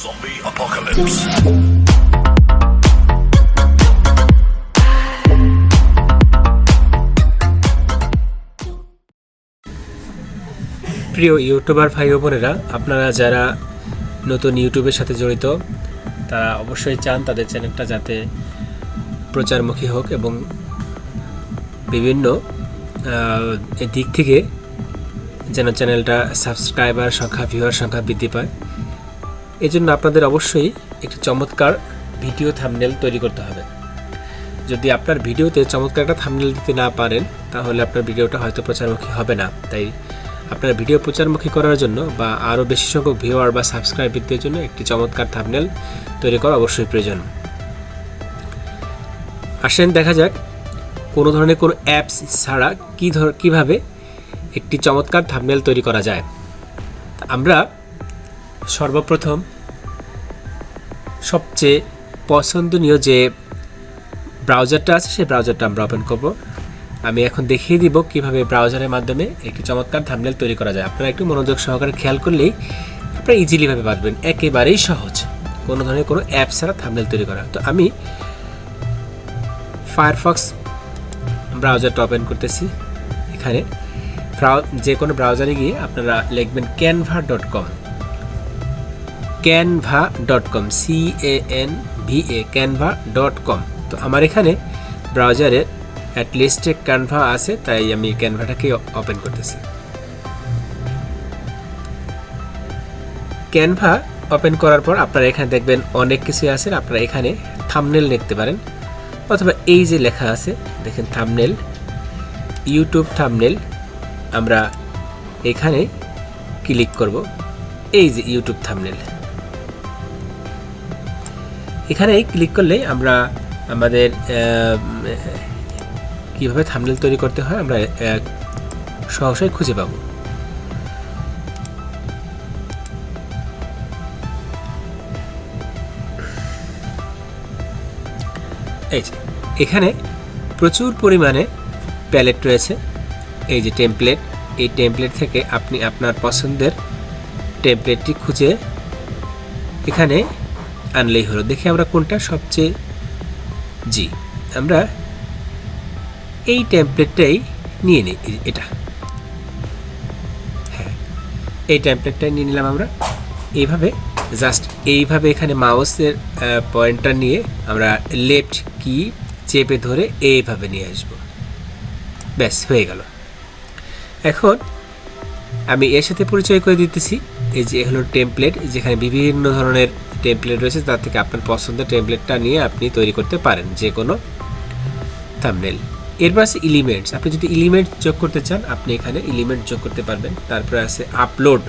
Zombie apocalypse. প্রিয় YouTuber ভাই ও বোনেরা, আপনারা যারা নতুন ইউটিউবের সাথে জড়িত তারা অবশ্যই চান তাদের চ্যানেলটা যাতে প্রচারমুখী হোক এবং বিভিন্ন দিক থেকে যেন চ্যানেলটা সাবস্ক্রাইবার সংখ্যা, ভিউয়ার সংখ্যা বৃদ্ধি পায়। এই জন্য আপনাদের অবশ্যই একটি চমৎকার ভিডিও থাম্বনেল তৈরি করতে হবে। যদি আপনার ভিডিওতে চমৎকার একটা থাম্বনেল দিতে না পারেন তাহলে আপনার ভিডিওটা হয়তো প্রচারমুখী হবে না। তাই আপনার ভিডিও প্রচারমুখী করার জন্য বা আরও বেশি সংখ্যক ভিউয়ার বা সাবস্ক্রাইব বৃদ্ধির জন্য একটি চমৎকার থাম্বনেল তৈরি করা অবশ্যই প্রয়োজন। আসেন দেখা যাক কোনো ধরনের কোনো অ্যাপস ছাড়া কীভাবে একটি চমৎকার থাম্বনেল তৈরি করা যায়। আমরা সর্বপ্রথম সবচেয়ে পছন্দনীয় যে ব্রাউজারটা আছে সেই ব্রাউজারটা আমরা ওপেন করব। আমি এখন দেখিয়ে দিব কিভাবে ব্রাউজারের মাধ্যমে একটি চমৎকার থাম্বনেল তৈরি করা যায়। আপনারা একটু মনোযোগ সহকারে খেয়াল করলেই আপনারা ইজিলিভাবে পারবেন। একেবারেই সহজ, কোনো ধরনের কোনো অ্যাপ ছাড়া থাম্বনেল তৈরি করা। তো আমি ফায়ারফক্স ব্রাউজারটা ওপেন করতেছি। এখানে যে কোনো ব্রাউজারে গিয়ে আপনারা লিখবেন canva.com, canva.com। তো আমার এখানে ব্রাউজারে অ্যাটলিস্ট ক্যানভা আছে, তাই আমি ক্যানভাটাকে ওপেন করতেছি। ক্যানভা ওপেন করার পর আপনারা এখানে দেখবেন অনেক কিছু আছে। আপনারা এখানে থাম্বনেল লিখতে পারেন, অথবা এই যে লেখা আছে দেখেন থাম্বনেল, ইউটিউব থাম্বনেল। আমরা এখানে ক্লিক করব। এই যে ইউটিউব থাম্বনেল, এখানে ক্লিক করলে আমরা আমাদের কীভাবে থাম্বনেল তৈরি করতে হয় আমরা সহজেই খুঁজে পাব। এই যে এখানে প্রচুর পরিমাণে প্যালেট রয়েছে। এই যে টেমপ্লেট, এই টেমপ্লেট থেকে আপনি আপনার পছন্দের টেমপ্লেটটি খুঁজে এখানে আনলেই হলো। দেখি আমরা কোনটা সবচেয়ে আমরা এই টেমপ্লেটটাই নিয়ে নিই। এটা হ্যাঁ, এই টেমপ্লেটটাই নিয়ে নিলাম আমরা। এইভাবে এখানে মাউসের পয়েন্টার নিয়ে আমরা লেফট কি চেপে ধরে এইভাবে নিয়ে আসব। ব্যাস হয়ে গেল। এখন আমি এর সাথে পরিচয় করে দিতেছি। এই যে হলো টেমপ্লেট, যেখানে বিভিন্ন ধরনের টেমপ্লেট রয়েছে। তার থেকে আপনার পছন্দের টেমপ্লেটটা নিয়ে আপনি তৈরি করতে পারেন যে কোনো থাম্বনেল। এরপর আছে এলিমেন্টস। আপনি যদি এলিমেন্ট যোগ করতে চান আপনি এখানে এলিমেন্ট যোগ করতে পারবেন। তারপরে আছে আপলোড।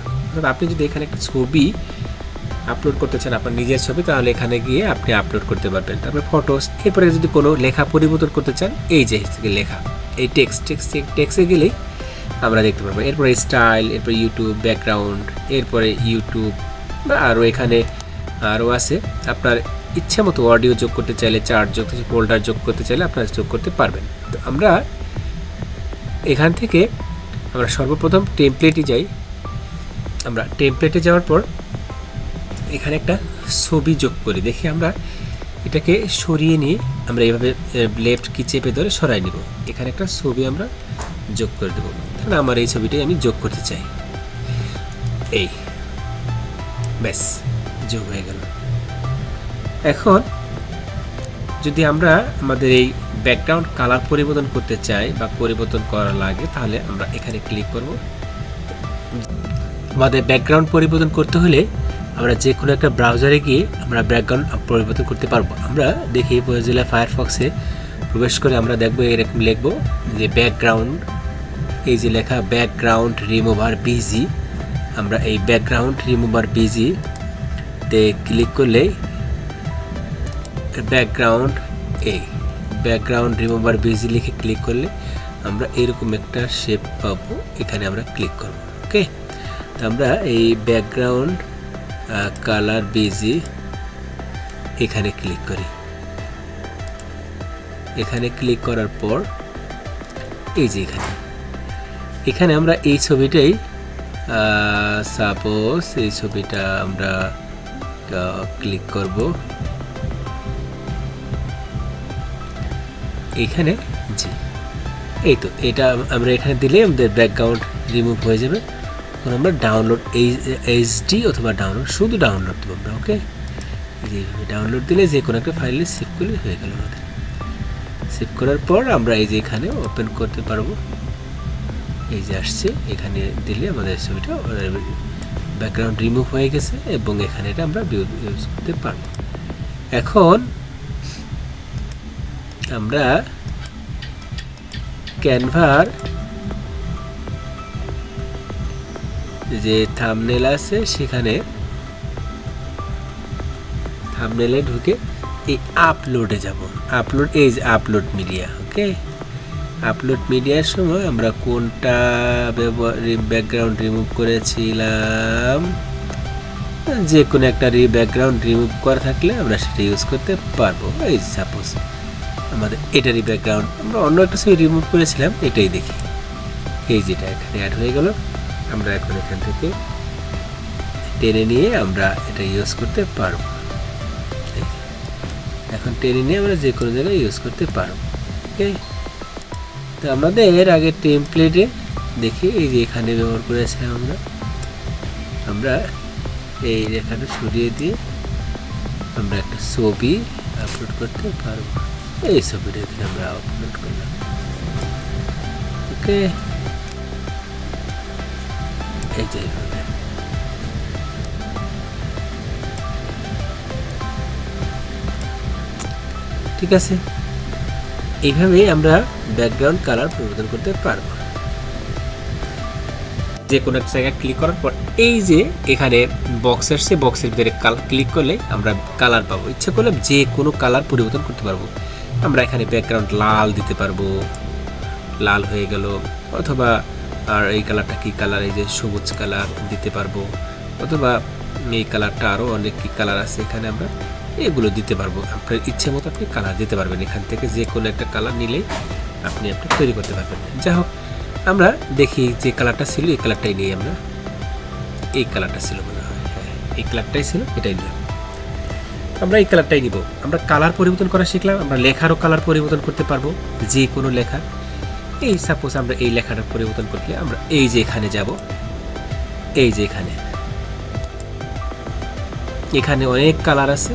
আপনি যদি এখানে একটা ছবি আপলোড করতে চান, আপনার নিজের ছবি, তাহলে এখানে গিয়ে আপনি আপলোড করতে পারবেন। তারপরে ফটোস। এরপরে যদি কোনো লেখা পরিবর্তন করতে চান, এই যে লেখা, এই টেক্সটে গেলেই আমরা দেখতে পারবো। এরপরে স্টাইল, এরপরে ইউটিউব ব্যাকগ্রাউন্ড, এরপরে ইউটিউব বা আরও এখানে আরও আছে। আপনার ইচ্ছা মতো অডিও যোগ করতে চাইলে, চার্ট যোগ করতে, ফোল্ডার যোগ করতে চাইলে আপনারা যোগ করতে পারবেন। তো আমরা এখান থেকে আমরা সর্বপ্রথম টেমপ্লেটে যাই। আমরা টেমপ্লেটে যাওয়ার পর এখানে একটা ছবি যোগ করি। দেখি আমরা এটাকে সরিয়ে নিয়ে আমরা এইভাবে লেফট কি চেপে ধরে সরাই নিব। এখানে একটা ছবি আমরা যোগ করে দেবো। তাহলে আমার এই ছবিটাই আমি যোগ করতে চাই। এই ব্যাস যোগ হয়ে গেল। এখন যদি আমরা আমাদের এই ব্যাকগ্রাউন্ড কালার পরিবর্তন করতে চাই বা পরিবর্তন করা লাগে, তাহলে আমরা এখানে ক্লিক করব। আমাদের ব্যাকগ্রাউন্ড পরিবর্তন করতে হলে আমরা যে কোনো একটা ব্রাউজারে গিয়ে আমরা ব্যাকগ্রাউন্ড পরিবর্তন করতে পারবো। আমরা দেখি মোজিলা ফায়ারফক্সে প্রবেশ করে আমরা দেখবো এরকম লিখব যে ব্যাকগ্রাউন্ড, এই যে লেখা ব্যাকগ্রাউন্ড রিমুভার বিজি। আমরা এই ব্যাকগ্রাউন্ড রিমুভার বিজি তে ক্লিক করলেই ব্যাকগ্রাউন্ড রিমুভার বিজি লিখে ক্লিক করলে আমরা এরকম একটা শেপ পাবো। এখানে আমরা ক্লিক করব। ওকে, তো আমরা এই ব্যাকগ্রাউন্ড কালার বিজি এখানে ক্লিক করি। এখানে ক্লিক করার পর এই যে এখানে আমরা এই ছবিটাই সাপোজ এই ছবিটা আমরা ক্লিক করব এখানে। জি, এই তো এটা আমরা এখানে দিলে আমাদের ব্যাকগ্রাউন্ড রিমুভ হয়ে যাবে। এখন আমরা ডাউনলোড এইচডি অথবা ডাউনলোড, শুধু ডাউনলোড দেবো আমরা। ওকে, এইভাবে ডাউনলোড দিলে যে কোনো একটা ফাইলে সেভ করলে হয়ে গেল আমাদের। সেভ করার পর আমরা এই যে এখানে ওপেন করতে পারবো। এই যে আসছে, এখানে দিলে আমাদের ছবিটা ব্যাকগ্রাউন্ড রিমুভ হয়ে গেছে এবং এখানে এটা আমরা ইউজ করতে পারবো। এখন আমরা ক্যানভার যে থাম্বনেল আছে সেখানে থাম্বনেলে ঢুকে এই আপলোডে যাব। আপলোড, এই যে আপলোড মিডিয়া। ওকে, আপলোড মিডিয়ার সময় আমরা কোনটা ব্যাকগ্রাউন্ড রিমুভ করেছিলাম, যে কোনো একটা ব্যাকগ্রাউন্ড রিমুভ করা থাকলে আমরা সেটা ইউজ করতে পারবো। এই সাপোজ আমাদের এটারই ব্যাকগ্রাউন্ড আমরা অন্য একটা ছবি রিমুভ করেছিলাম, এটাই দেখি। এই যেটা এখানে অ্যাড হয়ে গেল। আমরা এখন এখান থেকে টেনে নিয়ে আমরা এটা ইউজ করতে পারবো। এখন টেনে নিয়ে আমরা যে কোনো জায়গায় ইউজ করতে পারবো। ওকে, তো আমাদের আগে টেমপ্লেটে দেখি এই যে এখানে ব্যবহার করেছিলাম আমরা এই রেখাটা সরিয়ে দিয়ে আমরা একটা ছবি আপলোড করতে পারবো। এই ছবিটা এখানে আমরা আপলোড করলাম। ওকে, এই যে এইভাবে ঠিক আছে। এইভাবেই আমরা ব্যাকগ্রাউন্ড কালার পরিবর্তন করতে পারবো। যে কোনো এক জায়গায় ক্লিক করার পর এই যে এখানে বক্স আসছে, বক্সের ভিতরে ক্লিক করলে আমরা কালার পাবো। ইচ্ছা করলে যে কোনো কালার পরিবর্তন করতে পারবো। আমরা এখানে ব্যাকগ্রাউন্ড লাল দিতে পারবো, লাল হয়ে গেল। অথবা আর এই কালারটা কি কালার, এই যে সবুজ কালার দিতে পারবো। অথবা এই কালারটা আরও অনেক কি কালার আছে, এখানে আমরা এগুলো দিতে পারবো। আপনার ইচ্ছে মতো আপনি কালার দিতে পারবেন। এখান থেকে যে কোনো একটা কালার নিলেই আপনি তৈরি করতে পারবেন। যাই হোক, আমরা দেখি যে কালারটা ছিল এই কালারটাই নিই আমরা। এই কালারটা ছিল মনে হয়, হ্যাঁ এই কালারটাই ছিল, এটাই নিলাম। আমরা এই কালারটাই নিব। আমরা কালার পরিবর্তন করা শিখলাম। আমরা লেখারও কালার পরিবর্তন করতে পারবো, যে কোনো লেখা। এই সাপোজ আমরা এই লেখাটা পরিবর্তন করলে আমরা এই যে এখানে যাব, এই যে এখানে অনেক কালার আছে।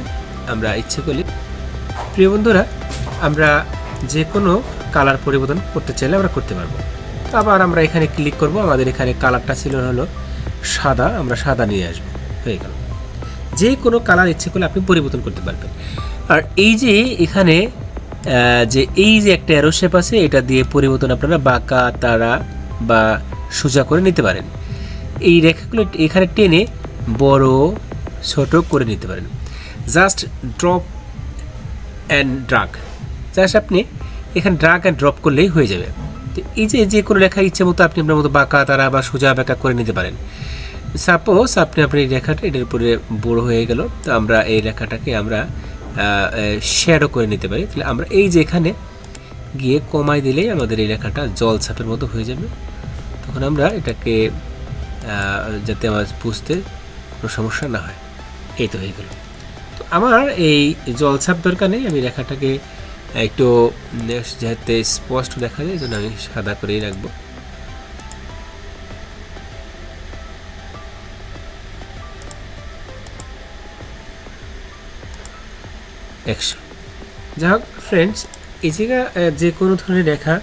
আমরা ইচ্ছে করলে, প্রিয় বন্ধুরা, আমরা যে কোনো কালার পরিবর্তন করতে চাইলে আমরা করতে পারবো। আবার আমরা এখানে ক্লিক করব। আমাদের এখানে কালারটা ছিল হলো সাদা, আমরা সাদা নিয়ে আসবো। হয়ে গেল। যে কোনো কালার ইচ্ছে করলে আপনি পরিবর্তন করতে পারবেন। আর এই যে এখানে এই যে একটা অ্যারো শেপ আছে, এটা দিয়ে পরিবর্তন আপনারা বাঁকা, তারা বা সোজা করে নিতে পারেন। এই রেখাগুলো এখানে টেনে বড় ছোট করে নিতে পারেন। Just drop and drug, just আপনি এখানে ড্রাগ অ্যান্ড ড্রপ করলেই হয়ে যাবে। তো এই যে কোনো রেখা ইচ্ছে মতো আপনি আপনার মতো বাঁকা, তারা বা সোজা বাঁকা করে নিতে পারেন। সাপোজ আপনার এই রেখাটা এটার উপরে বড় হয়ে গেল, তো আমরা এই রেখাটাকে আমরা শ্যাডো করে নিতে পারি। তাহলে আমরা এই যে এখানে গিয়ে কমাই দিলেই আমাদের এই রেখাটা জল ছাপের মতো হয়ে যাবে। তখন আমরা এটাকে যাতে আমার বুঝতে কোনো সমস্যা না হয়। এই তো হয়ে গেল। তো আমার এই জল ছাপ দরকার নেই, আমি রেখাটাকে একটু যাতে স্পষ্ট দেখা যায়, জন্য আমি সাদা করেই রাখবো। যাই হোক ফ্রেন্ডস, এই জায়গা যে কোনো ধরনের রেখা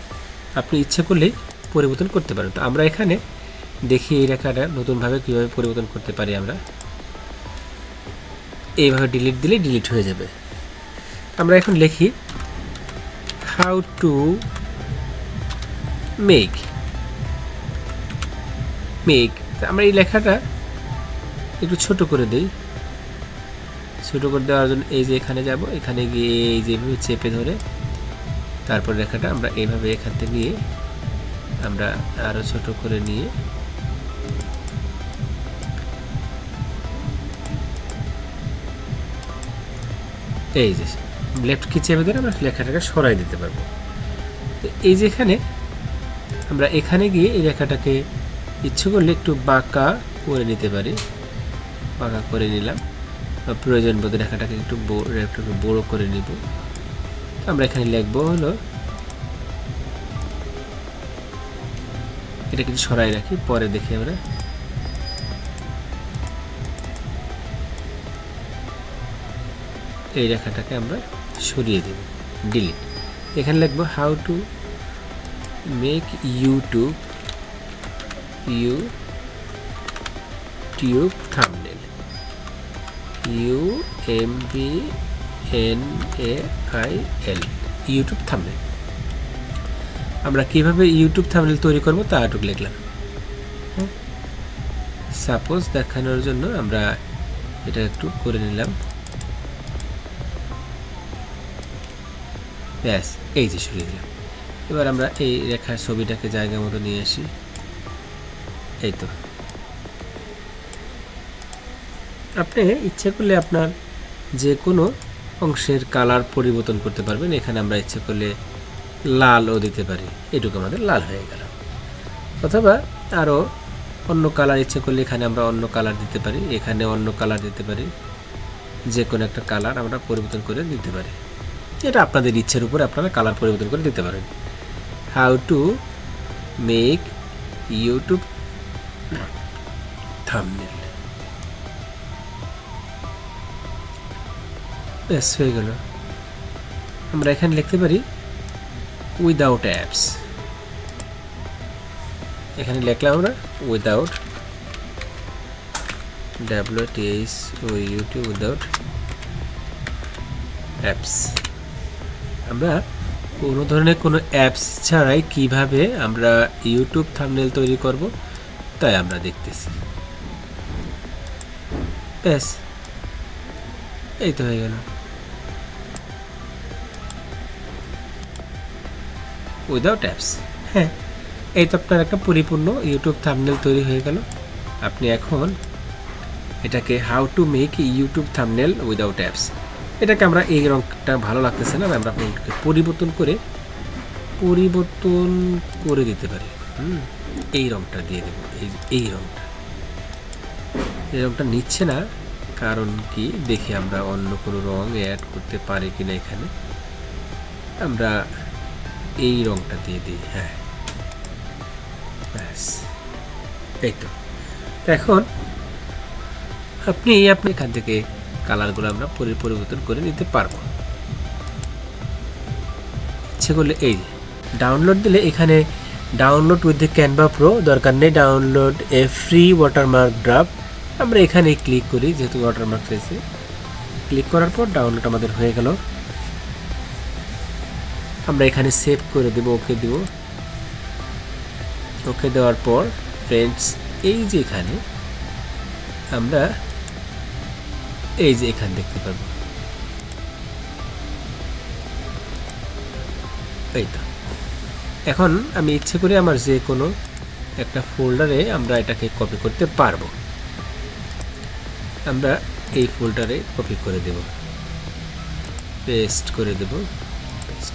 আপনি ইচ্ছা করলেই পরিবর্তন করতে পারেন। তো আমরা এখানে দেখি এই রেখাটা নতুনভাবে কীভাবে পরিবর্তন করতে পারি। আমরা এইভাবে ডিলিট দিলে ডিলিট হয়ে যাবে। আমরা এখন লিখি হাউ টু মেক। আমরা এই লেখাটা একটু ছোট করে দিই। ছোটো করে দেওয়ার জন্য এই যে এখানে যাব, এখানে গিয়ে এই যেভাবে চেপে ধরে তারপর রেখাটা আমরা এইভাবে এখান থেকে নিয়ে আমরা আরও ছোট করে নিয়ে এই যে লেফট কি চেপে ধরে আমরা লেখাটাকে সরাই দিতে পারবো। তো এই যে এখানে আমরা এখানে গিয়ে এই রেখাটাকে ইচ্ছে করলে একটু বাঁকা করে নিতে পারি। বাঁকা করে নিলাম। প্রয়োজন বোধে রেখাটাকে একটু বড় করে নিব। আমরা এখানে লিখব হলো, এটা কিন্তু সরাই রাখি, পরে দেখি আমরা। এই রেখাটাকে আমরা সরিয়ে দেব, ডিলিট। এখানে লিখব how to make YouTube thumbnail, UMBNAIL, YouTube thumbnail. আমরা কিভাবে ইউটিউব থাম্বনেল তৈরি করব তা একটু লিখলাম। সাপোজ দেখানোর জন্য আমরা এটা একটু করে নিলাম। ব্যাস, এই যে সরিয়ে দিলাম। এবার আমরা এই রেখার ছবিটাকে জায়গা মতো নিয়ে আসি। এই তো, আপনি ইচ্ছে করলে আপনার যে কোনো অংশের কালার পরিবর্তন করতে পারবেন। এখানে আমরা ইচ্ছে করলে লালও দিতে পারি, এটুকু আমাদের লাল হয়ে গেল। অথবা আরও অন্য কালার ইচ্ছে করলে এখানে আমরা অন্য কালার দিতে পারি, এখানে অন্য কালার দিতে পারি, যে কোনো একটা কালার আমরা পরিবর্তন করে দিতে পারি। এটা আপনাদের ইচ্ছের উপরে আপনারা কালার পরিবর্তন করে দিতে পারেন। How to make YouTube thumbnail, ব্যাস হয়ে গেল। আমরা এখানে লিখতে পারি উইদাউট অ্যাপস। এখানে লিখলাম আমরা উইদাউট, ইউটিউব উইদাউট অ্যাপস। আমরা কোনো ধরনের কোনো অ্যাপস ছাড়াই কিভাবে আমরা ইউটিউব থাম্বনেল তৈরি করব তাই আমরা দেখতেছি। ব্যাস, এই তো হয়ে গেল উইদাউট অ্যাপস। হ্যাঁ, এই তো আপনার একটা পরিপূর্ণ ইউটিউব থাম্বনেল তৈরি হয়ে গেল। আপনি এখন এটাকে how to make YouTube thumbnail without apps, এটাকে আমরা এই রংটা ভালো লাগতেছে না, আমরা পরিবর্তন করে দিতে পারি। এই রংটা দিয়ে দেব, এই রংটা নিচ্ছে না, কারণ কি দেখি আমরা অন্য কোনো রং অ্যাড করতে পারি কিনা। এখানে আমরা এই রংটা দিয়ে দিই। হ্যাঁ, ব্যাস, এই তো। এখন আপনি এখান থেকে কালারগুলো আমরা পরিবর্তন করে নিতে পারবো ইচ্ছে করলে। এই যে ডাউনলোড দিলে এখানে download with the Canva pro দরকার নেই, ডাউনলোড এ ফ্রি ওয়াটারমার্ক ড্রাফট। আমরা এখানে ক্লিক করি, যেহেতু ওয়াটারমার্ক রয়েছে। ক্লিক করার পর ডাউনলোড আমাদের হয়ে গেল। আমরা এখানে সেভ করে দেব, ওকে দেব। ওকে দেওয়ার পর ফ্রেন্ডস, এই যে এখানে আমরা এই যে এখানে দেখতে পাবো, এই তো। এখন আমি ইচ্ছে করে আমার যে কোনো একটা ফোল্ডারে আমরা এটাকে কপি করতে পারবো। আমরা এই ফোল্ডারে কপি করে দেব, পেস্ট করে দেব, পেস্ট।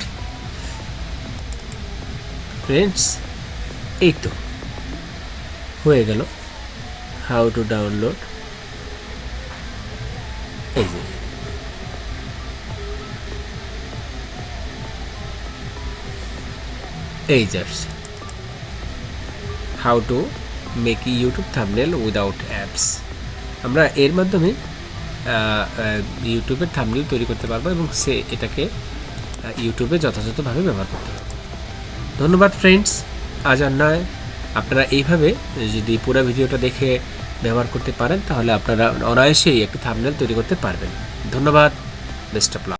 ফ্রেন্ডস, এই তো হয়ে গেল হাউ টু ডাউনলোড। এই যে how to make YouTube thumbnail without apps. আমরা এর মাধ্যমে ইউটিউবের থাম্বনেল তৈরি করতে পারবো এবং এটাকে ইউটিউবে যথাযথভাবে ব্যবহার করতে পারবো। ধন্যবাদ ফ্রেন্ডস। আজ আর নয়, আপনারা এইভাবে যদি পুরো ভিডিওটা দেখে ব্যবহার করতে পারেন তাহলে আপনারা অনায়াসেই একটি থাম্বনেল তৈরি করতে পারবেন। ধন্যবাদ, বেস্ট অফ লাক।